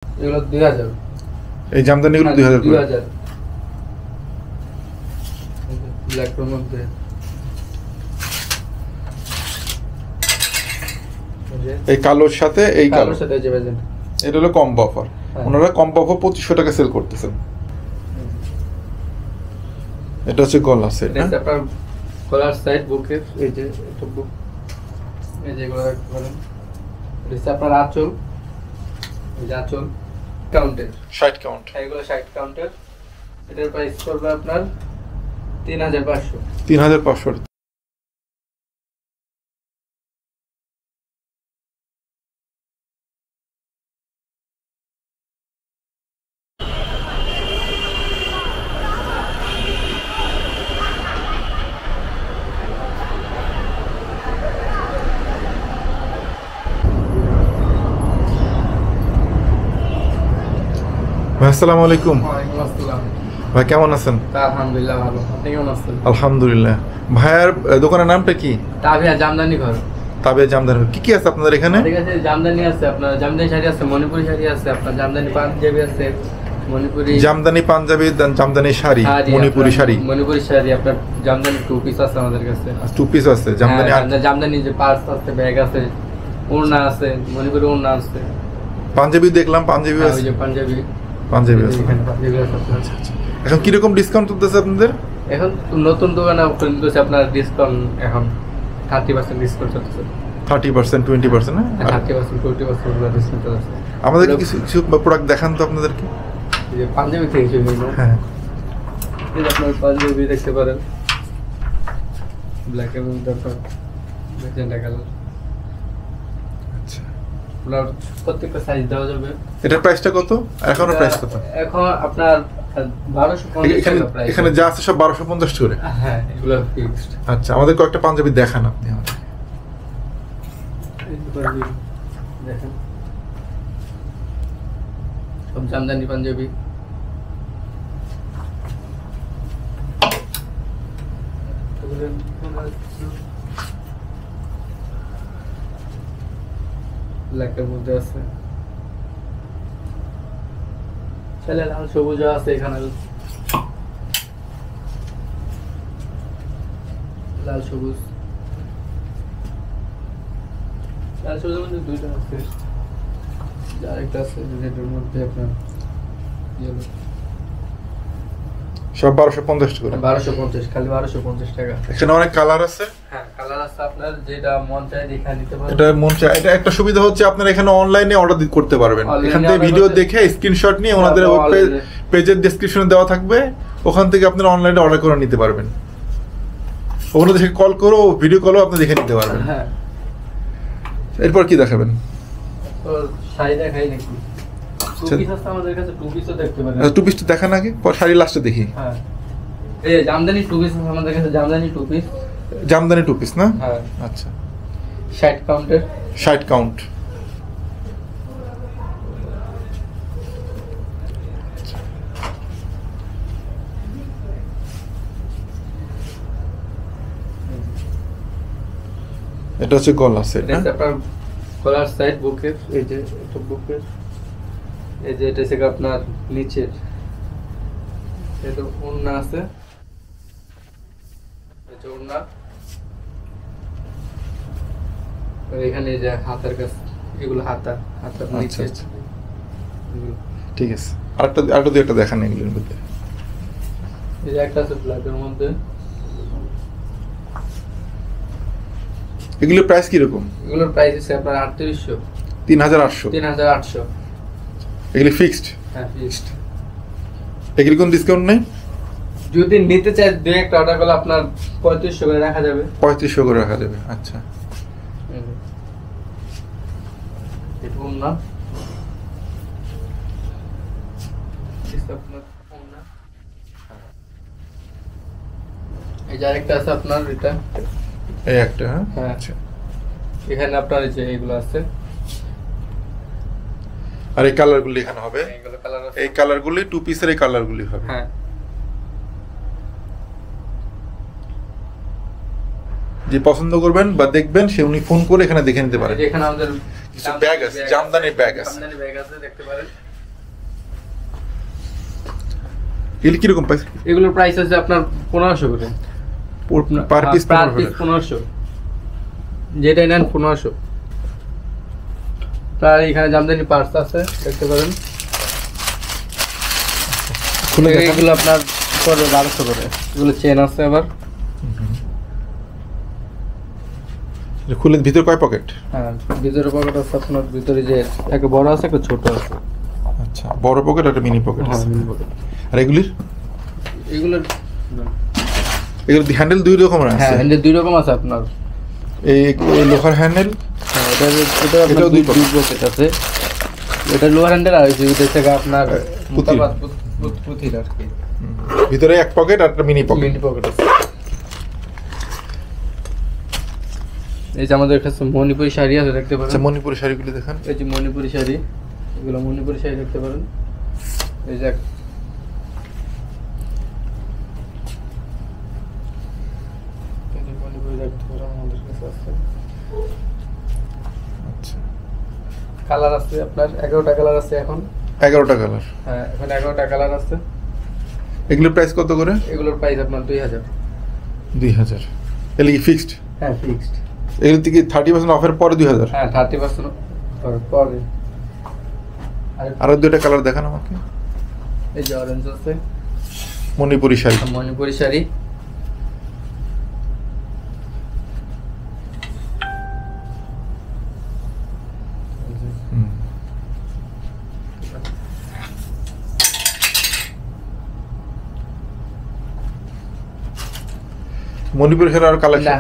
এগুলো 2000। এই জামদানিগুলো 2000 করে। 2000 ব্ল্যাক এর মধ্যে এই কালোর সাথে এই কালোর সাথে যে বাজেন এটা হলো কম্বো অফার। ওনারা কম্বো অফার 2500 টাকা সেল করতেছেন। এটা হচ্ছে গলা সেট। এটা আপনার গলার সাইড বুকের এই যে এটা বুক এই যে এগুলো রাখতে পারেন। এটা আপনার আঁচল, এই যে আঁচল কাউন্টার 60 কাউন্ট। এগুলো 60 কাউন্টার। এটার প্রাইস পড়বে আপনার 3500। 3500। ভাই আসসালামু আলাইকুম। ওয়ালাইকুম আসসালাম। ভাই কেমন আছেন? আলহামদুলিল্লাহ ভালো। আপনি কেমন আছেন? আলহামদুলিল্লাহ। ভাইয়ার দোকানের নামটা কি? তাবিয়া জামদানি ঘর। তাবিয়া জামদানি। কি কি আছে আপনাদের এখানে? ঠিক আছে, জামদানি আছে, আপনার জামদানি শাড়ি আছে, মণিপুরি শাড়ি আছে, আপনার জামদানি পাঞ্জাবি আছে, মণিপুরি জামদানি পাঞ্জাবি, জামদানি শাড়ি, মণিপুরি শাড়ি। মণিপুরি শাড়ি আপনার জামদানি টু পিস আছে আমাদের কাছে। টু পিস আছে জামদানি। জামদানি যে পার্স আছে, ব্যাগ আছে, ওড়না আছে, মণিপুরি ওড়না আছে। পাঞ্জাবি দেখলাম, পাঞ্জাবি আছে। ওই যে পাঞ্জাবি আছে। এখানে পাঞ্জাবি আছে আপনার। এখন কি রকম ডিসকাউন্ট চলতেছে আপনাদের? এখন নতুন দোকানে চলতেছে আপনার ডিসকাউন্ট, এখন 30% ডিসকাউন্ট চলতেছে। 30%, 20% না? 30%, 20% ডিসকাউন্ট চলতেছে। আমাদের কিছু কিছু প্রোডাক্ট দেখান তো আপনাদেরকে। এই যে পাঞ্জাবি থেকে শুরু হলো। হ্যাঁ, এই যে আপনার পাঞ্জাবি দেখতে পারেন, ব্ল্যাক এর মধ্যে আপনার ম্যাজেন্টা কালার। আচ্ছা, আপনার প্রত্যেকটা সাইজ দেওয়া যাবে। এটার প্রাইসটা কত? এখনো প্রাইস কত? এখন আপনার 1250 এখানে টাকা প্রাইস। এখানে যা আছে সব 1250 করে। হ্যাঁ, এগুলো ফিক্সড। আচ্ছা, আমাদের কয়েকটা পাঞ্জাবি দেখান আপনি আমাদের। দেখেন, সব জামদানি পাঞ্জাবি। ব্ল্যাকের মধ্যে আছে, ছেলে লাল সবুজ আছে, এখানে লাল সবুজ। লাল সবুজের মধ্যে দুইটা আছে, আরেকটা আছে রেডের মধ্যে আপনার ইয়েলো। সব 1250 করে। 1250, খালি 1250 টাকা। এখানে অনেক কালার আছে। হ্যাঁ, কালার আছে, আপনার যেটা মন চায় দেখে নিতে পারেন। এটা মন চায়। এটা একটা সুবিধা হচ্ছে আপনারা এখানে অনলাইনে অর্ডার করতে পারবেন। এখান থেকে ভিডিও দেখে স্ক্রিনশট নিয়ে ওনাদের পেজের ডেসক্রিপশনে দেওয়া থাকবে, ওখান থেকে আপনারা অনলাইনে অর্ডার করে নিতে পারবেন। ওখানে দেখে কল করো, ভিডিও কলও আপনি দেখে নিতে পারবেন। হ্যাঁ, এরপর কি দেখাবেন? তো শাড়ি দেখাই নাকি? টু পিস আছে আমাদের কাছে, টু পিসও দেখতে পারেন। টু পিসটা দেখান আগে, পর শাড়ি লাস্টে দেখি। হ্যাঁ, এই জামদানি টু পিস আছে আমাদের কাছে, Jamdani two piece. Jamdani two piece না? হ্যাঁ, আচ্ছা, 60 কাউন্টের। 60 কাউন্ট। এটা হচ্ছে গলা সেট। এটা আপনার গলার সাইড বুকের, এই যে এটা বুকের, এই যে এটা হচ্ছে আপনার নিচের, এটা ওড়না আছে, এটা ওড়না। আর এখানে এই যে হাতার কাছে, এগুলো হাতার নিচে। আচ্ছা, ঠিক আছে। আরেকটা দুই একটা দেখান এগুলোর মধ্যে। এই যে একটা আছে ব্ল্যাকের মধ্যে। এগুলোর প্রাইস কি রকম? এগুলোর প্রাইস আছে আপনার 3800। 3800। 3800। এগুলি ফিক্সড? হ্যাঁ, ফিক্সড। এগুলি কোন ডিসকাউন্ট নেই? যদি নিতে চাই দুই একটা অর্ডার করলে আপনার 3500 করে রাখা যাবে। 3500 করে রাখা যাবে। আচ্ছা, এটা ওড়না। এই যে আরেকটা আছে আপনার, এটা এই একটা। হ্যাঁ, আচ্ছা, এখানে আপনার এই যে এগুলো আছে, আর এই কালারগুলি এখানে হবে। এগুলো কালার আছে। এই কালারগুলি টু পিসের, এই কালারগুলি হবে। হ্যাঁ, যে পছন্দ করবেন বা দেখবেন সে উনি ফোন করে এখানে দেখে নিতে পারেন। এখানে আমাদের কিছু ব্যাগ আছে, জামদানি ব্যাগ আছে। জামদানি ব্যাগ আছে, দেখতে পারেন। এগুলি কিরকম প্রাইস? এগুলোর প্রাইস আছে আপনার 1500 করে পার পিস? 1500, যেটা নেন 1500। তার এখানে জামদানি পার্টস আছে, দেখতে পারেন। এগুলো আপনার পড়বে 1200 করে। এগুলো চেন আছে আবার। খুলে ভিতরে কয় পকেট? হ্যাঁ, ভিতরে পকেট আছে আপনার। ভিতরে যে একটা বড় আছে, একটা ছোট আছে। আচ্ছা, বড় পকেট আর একটা মিনি পকেট আছে। Mini pocket. আর এগুলোর এগুলোর হ্যান্ডেল দুই রকমের আছে? হ্যাঁ, হ্যান্ডেল দুই রকম আছে আপনার। এই লোহার হ্যান্ডেল, এটা দুই পকেট আছে। এটা লোহার হ্যান্ডেল, আর এটা থেকে আপনার পুঁথির আর কি। ভিতরে এক পকেট আর একটা মিনি পকেট। মিনি পকেট আছে। এই যে আমাদের কাছে মণিপুরি শাড়ি আছে, দেখতে পারেন। আচ্ছা, মণিপুরি শাড়িগুলো দেখান। এই যে মণিপুরি শাড়ি, এগুলো মণিপুরি শাড়ি দেখতে পারেন। এই যে মণিপুরি দেখতে পারেন, আমাদের কাছে আছে। আচ্ছা, কালার আছে আপনার 11টা কালার আছে এখন। 11টা কালার? হ্যাঁ, এখন 11টা কালার আছে। এগুলোর প্রাইস কত করে? এগুলোর প্রাইস আপনার 2000। 2000? এগুলো কি ফিক্সড? হ্যাঁ, ফিক্সড। এগুলো থেকে 30% অফার পরে 2000? হ্যাঁ, 30% পরে। আরো দুইটা কালার দেখান আমাকে। এই যে অরেঞ্জ আছে, মণিপুরি শাড়ি। মণিপুরি শাড়ি। মণিপুরি শাড়ি আর কালেকশন? না,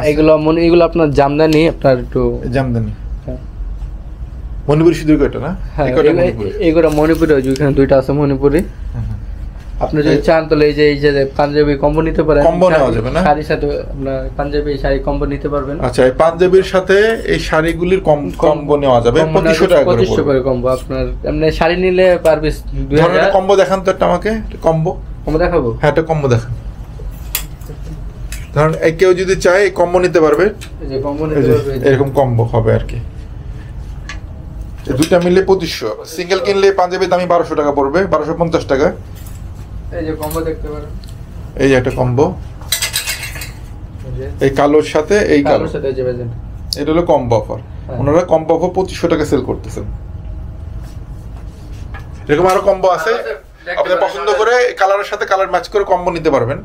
এগুলো আপনার জামদানি, আপনার একটু জামদানি। হ্যাঁ, মণিপুরি শুধু কয়টা না? হ্যাঁ, এগুলো মণিপুরি। ওই যে এখানে দুইটা আছে মণিপুরি। আপনি যদি চান তাহলে এই যে পাঞ্জাবি কম্বো নিতে পারেন। কম্বো নেওয়া যাবে না? শাড়ির সাথে আপনার পাঞ্জাবি শাড়ি কম্বো নিতে পারবেন। আচ্ছা, এই পাঞ্জাবির সাথে এই শাড়িগুলির কম্বো নেওয়া যাবে 2500 টাকা করে। 2500 করে কম্বো। আপনার এমনি শাড়ি নিলে পার পিস 2000। কম্বো দেখান তো একটা আমাকে। কম্বো দেখাবো? হ্যাঁ, একটা কম্বো দেখান। ধরুন কেউ যদি চায় কম্বো নিতে পারবে। এই যে কম্বো নিতে পারবে, এরকম কম্বো হবে আর কি। দুইটা মিলে 2500। সিঙ্গেল কিনলে পাঞ্জাবি দামি 1200 টাকা পড়বে, 1250 টাকা। এই যে কম্বো দেখতে পারেন। এই যে একটা কম্বো, এই কালোর সাথে এই কালোর সাথে যে বাজেন, এটা হলো কম্বো অফার। ওনারা কম্বো অফার 2500 টাকা সেল করতেছেন। এরকম আরো কম্বো আছে, আপনার পছন্দ করে কালারের সাথে কালার ম্যাচ করে কম্বো নিতে পারবেন।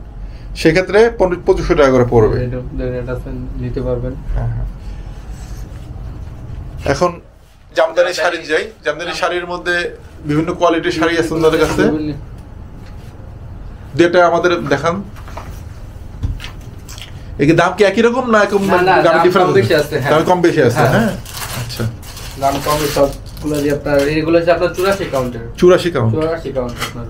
সেক্ষেত্রে 2500 টাকা করে পড়বে। নিতে পারবেন। এখন জামদানি শাড়ি যাই। জামদানি শাড়ির মধ্যে বিভিন্ন কোয়ালিটির শাড়ি আছে ওনাদের কাছে। যেটা আমাদের দেখান। এই দাম কি একই রকম না দাম ডিফারেন্স? দাম কম বেশি আছে। হ্যাঁ, আচ্ছা, দাম কম বেশি সবগুলো। যে আপনার এগুলো হচ্ছে আপনার 84 কাউন্টার। 84 কাউন্ট? 84 কাউন্ট আপনার।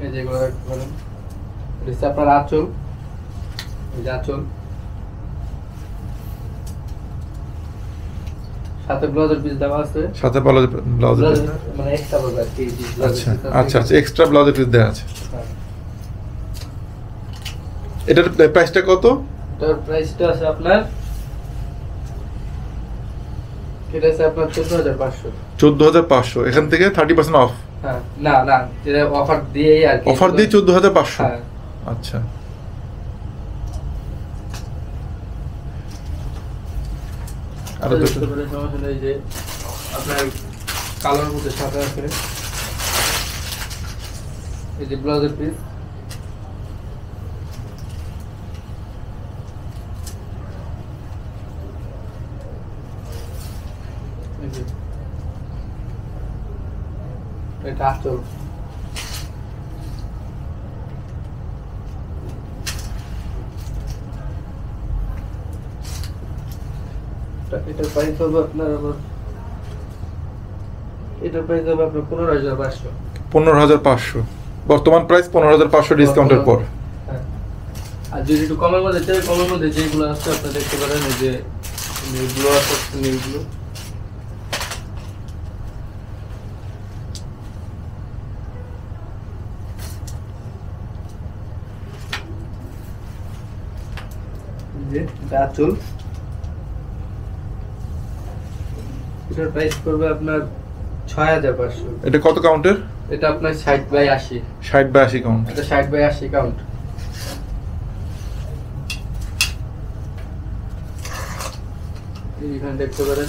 এই যে এগুলো দেখতে পারেন। এটা আপনার আঁচল। এই যে আঁচল, সাথে ব্লাউজের পিস দেওয়া আছে। সাথে ব্লাউজের পিস মানে এক্সট্রা ব্লাউজ আর কি। আচ্ছা আচ্ছা আচ্ছা, এক্সট্রা ব্লাউজের পিস দেওয়া আছে। এটার প্রাইসটা কত? এটার প্রাইসটা আছে আপনার, এটা আছে আপনার 14500। 14500। এখান থেকে 30% অফ? হ্যাঁ, না না, এটা অফার দিয়েই আর কি। অফার দিয়ে 14500? হ্যাঁ, আচ্ছা। আর দেখতে পারেন সমস্যা নেই। যে আপনার কালার মধ্যে সাদা আছে। এই যে ব্লাউজের পিস। এটা আঁচল। এটার প্রাইস হবে আপনার, এটার প্রাইস হবে আপনার 15500। 15500 বর্তমান প্রাইস, 15500 ডিসকাউন্টের পর। হ্যাঁ, আর যদি একটু কমের মধ্যে চাই, কমের মধ্যে যেগুলো আছে আপনি দেখতে পারেন। এই যে নীলগুলো আছে, নীলগুলো। যে আঁচল, এটার প্রাইস পড়বে আপনার 6500। এটা কত কাউন্টের? এটা আপনার 60/80। 60/80 কাউন্ট। এটা 60/80 কাউন্ট। এইখানে দেখতে পারেন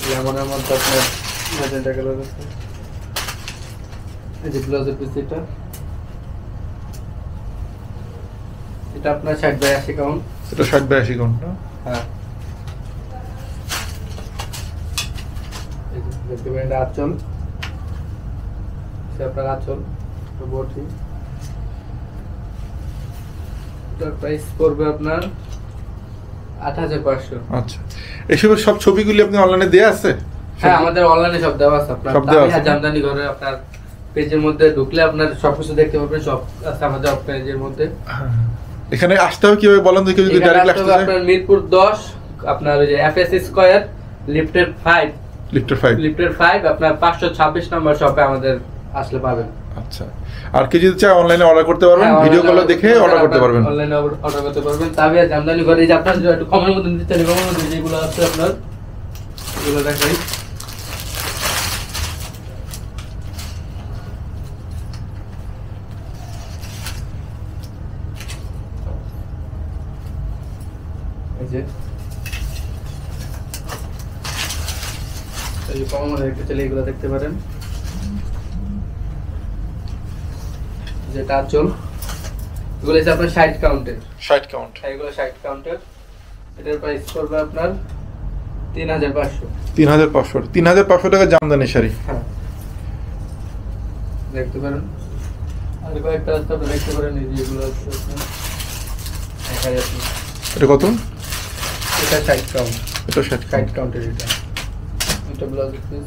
লেমনের মধ্যে আপনার ম্যাজেন্টা কালার আছে। এই যে ব্লাউজের পিস এটা আপনার 60/80 কাউন্ট। এটা 60/80 কাউন্ট না? হ্যাঁ। এই যে দেখতে পারেন এটা আঁচল, সে আপনার আঁচল তো বটি। এটার প্রাইস পড়বে আপনার 8500। আচ্ছা, এসবের সব ছবিগুলি আপনি অনলাইনে দেয়া আছে? হ্যাঁ, আমাদের অনলাইনে সব দেওয়া আছে। আপনার সব দেওয়া আছে। জামদানি ঘরে আপনার পেজের মধ্যে ঢুকলে আপনার সবকিছু দেখতে পাবেন, সব আছে আমাদের পেজের মধ্যে। এখানে আসতে হবে কিভাবে বলেন তো, কেউ যদি ডাইরেক্ট আসতে চায়? আপনার মিরপুর 10 আপনার ওই যে এফএস স্কয়ার লিফটের 5 আপনার 526 নম্বর শপে আমাদের আসলে পাবেন। আচ্ছা, আর কি যদি চায় অনলাইনে অর্ডার করতে পারবেন, ভিডিও কলে দেখে অর্ডার করতে পারবেন। অনলাইনে অর্ডার করতে পারবেন। তবে জামদানি ঘরে যে আপনার একটু কমের মধ্যে দিতে চান, কমের মধ্যে যেগুলো আছে আপনার এগুলো দেখাই। এই যে কমের মধ্যে দেখতে চাইলে এগুলো দেখতে পারেন। যেটা আঁচল এগুলো হচ্ছে আপনার 60 কাউন্টের। 60 কাউন্ট। এগুলো 60 কাউন্টের। এটার প্রাইস পড়বে আপনার 3500। 3500 টাকা জামদানি শাড়ি। হ্যাঁ, দেখতে পারেন। আর কয়েকটা আছে আপনি দেখতে পারেন, এই যেগুলো আছে আপনার দেখাই আপনি। এটা কত? এটা 60 কাউন্ট। এটা 60 কাউন্টের। এটা ব্লাউজ পিস।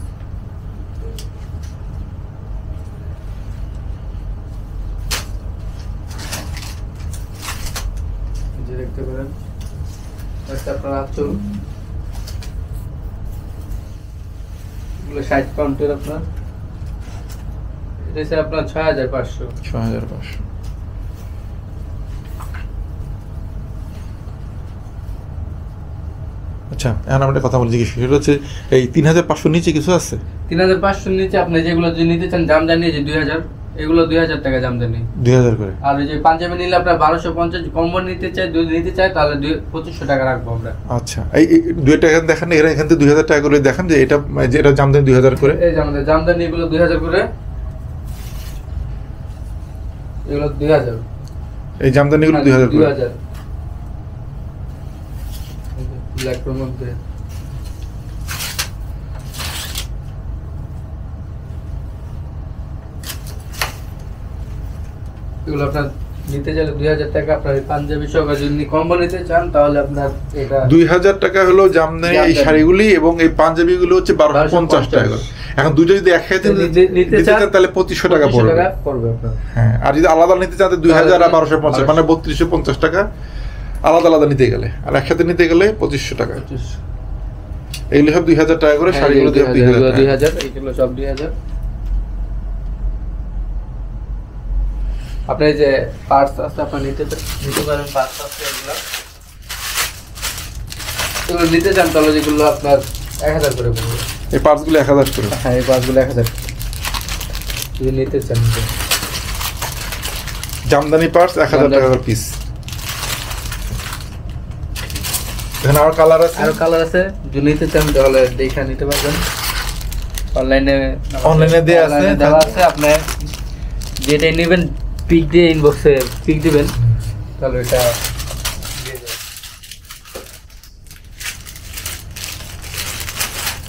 দেখতে পারেন আপনার আঁচল এগুলো 60 কাউন্টের আপনার। এটা হচ্ছে আপনার 6500। আচ্ছা, এখন আমরা কথা বলছি কি, সেটা হচ্ছে এই 3500 নিচে কিছু আছে? 3500 নিচে আপনি যেগুলো যদি নিতে চান জামদানি, যে 2000 এগুলো 2000 টাকা জামদানি। 2000 করে। আর ওই যে পাঞ্জাবি নিলে আপনার 1250, কম্বো নিতে চাই যদি নিতে চাই তাহলে 2500 টাকা রাখবো আমরা। আচ্ছা, এই দুই টাকা দেখেন, এরা এখান থেকে 2000 টাকা করে দেখান যে এটা যেটা জামদানি 2000 করে। এই যে আমাদের জামদানি এগুলো 2000 করে। এগুলো 2000। এই জামদানিগুলো 2000 করে। 2000 ব্ল্যাকের মধ্যে। এগুলো আপনার নিতে চাইলে 2000 টাকা। আপনার পাঞ্জাবি সহ যদি কম্বো নিতে চান তাহলে আপনার এটা 2000 টাকা হলো জামদানি এই শাড়িগুলি, এবং এই পাঞ্জাবিগুলো হচ্ছে 1250 টাকা। এখন দুটো যদি একসাথে নিতে চান তাহলে 2500 টাকা পড়বে আপনার। হ্যাঁ, আর যদি আলাদা নিতে চান 2000 আর 1250 মানে 3250 টাকা আলাদা আলাদা নিতে গেলে, আর একসাথে নিতে গেলে 2500 টাকা। এইগুলো সব 2000 টাকা করে, শাড়িগুলো 2000। এইগুলো সব 2000। আপনি যে পার্টস আছে আপনি নিতে পারেন, পার্টস আছে এগুলো নিতে চান তাহলে যেগুলো আপনার 1000 করে পড়বে। এই পার্টসগুলো 1000 করে। হ্যাঁ, এই পার্টসগুলো 1000 যদি নিতে চান। জামদানি পার্টস 1000 টাকা করে পিস। এখানে আর কালার আছে, যদি নিতে চান তাহলে দেখে নিতে পারবেন। অনলাইনে দেওয়া আছে। আপনি যেটা নেবেন পিক দিয়ে ইনবক্সে পিক দিবেন, তাহলে এটা দিয়ে দেবেন।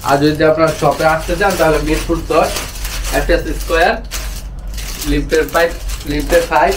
আর যদি আপনার শপে আসতে চান তাহলে মিরপুর 10 এফএস স্কয়ার লিফটের 5